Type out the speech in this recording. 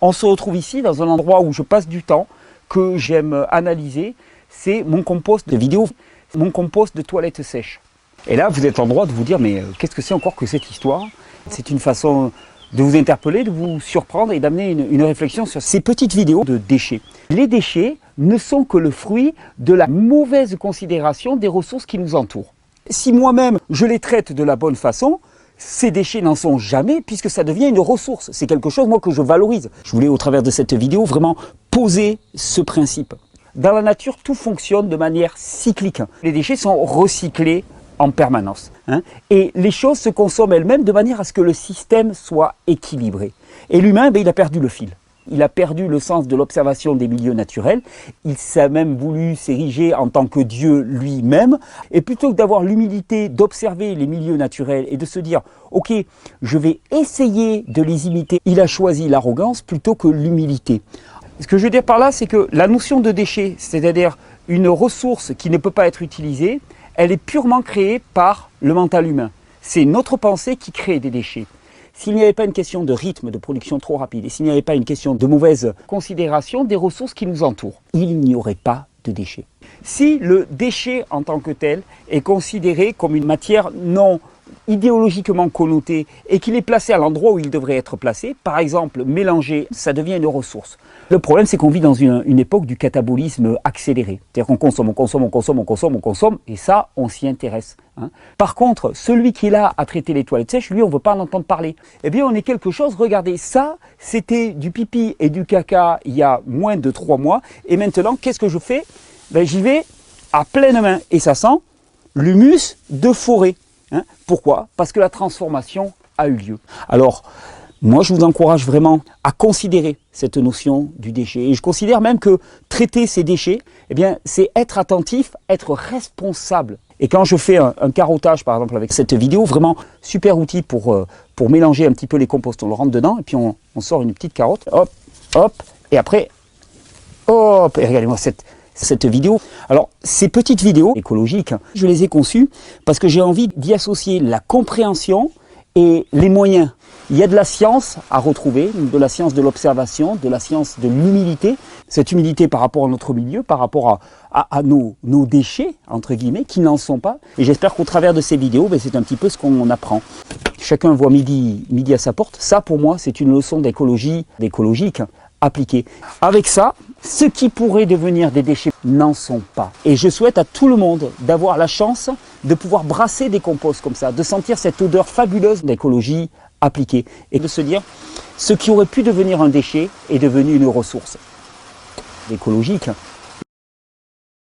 On se retrouve ici dans un endroit où je passe du temps, que j'aime analyser, c'est mon compost de vidéo, mon compost de toilettes sèches. Et là, vous êtes en droit de vous dire, mais qu'est-ce que c'est encore que cette histoire? C'est une façon de vous interpeller, de vous surprendre et d'amener une réflexion sur ces petites vidéos de déchets. Les déchets ne sont que le fruit de la mauvaise considération des ressources qui nous entourent. Si moi-même, je les traite de la bonne façon, ces déchets n'en sont jamais puisque ça devient une ressource. C'est quelque chose, moi, que je valorise. Je voulais, au travers de cette vidéo, vraiment poser ce principe. Dans la nature, tout fonctionne de manière cyclique. Les déchets sont recyclés en permanence. Et les choses se consomment elles-mêmes de manière à ce que le système soit équilibré. Et l'humain, il a perdu le fil. Il a perdu le sens de l'observation des milieux naturels. Il s'est même voulu s'ériger en tant que Dieu lui-même. Et plutôt que d'avoir l'humilité d'observer les milieux naturels et de se dire « Ok, je vais essayer de les imiter », il a choisi l'arrogance plutôt que l'humilité. Ce que je veux dire par là, c'est que la notion de déchet, c'est-à-dire une ressource qui ne peut pas être utilisée, elle est purement créée par le mental humain. C'est notre pensée qui crée des déchets. S'il n'y avait pas une question de rythme de production trop rapide et s'il n'y avait pas une question de mauvaise considération des ressources qui nous entourent, il n'y aurait pas de déchets. Si le déchet en tant que tel est considéré comme une matière non idéologiquement connotée et qu'il est placé à l'endroit où il devrait être placé, par exemple mélangé, ça devient une ressource. Le problème, c'est qu'on vit dans une époque du catabolisme accéléré. C'est-à-dire qu'on consomme, on consomme, on consomme, on consomme, on consomme, et ça, on s'y intéresse. Par contre, celui qui est là à traiter les toilettes sèches, lui, on ne veut pas en entendre parler. Eh bien, on est quelque chose, regardez, ça, c'était du pipi et du caca il y a moins de 3 mois, et maintenant, qu'est-ce que je fais? J'y vais à pleine main, et ça sent l'humus de forêt. Pourquoi? Parce que la transformation a eu lieu. Alors, moi, je vous encourage vraiment à considérer cette notion du déchet. Et je considère même que traiter ces déchets, eh bien, c'est être attentif, être responsable. Et quand je fais un carottage, par exemple, avec cette vidéo, vraiment super outil pour mélanger un petit peu les composts. On le rentre dedans et puis on sort une petite carotte. Hop, hop, et après, hop, et regardez-moi cette vidéo. Alors, ces petites vidéos écologiques, je les ai conçues parce que j'ai envie d'y associer la compréhension et les moyens. Il y a de la science à retrouver, de la science de l'observation, de la science de l'humilité. Cette humilité par rapport à notre milieu, par rapport à nos déchets, entre guillemets, qui n'en sont pas. Et j'espère qu'au travers de ces vidéos, c'est un petit peu ce qu'on apprend. Chacun voit midi à sa porte. Ça, pour moi, c'est une leçon d'écologique appliquée. Avec ça, ce qui pourrait devenir des déchets n'en sont pas. Et je souhaite à tout le monde d'avoir la chance de pouvoir brasser des composts comme ça, de sentir cette odeur fabuleuse d'écologie appliquée et de se dire ce qui aurait pu devenir un déchet est devenu une ressource écologique.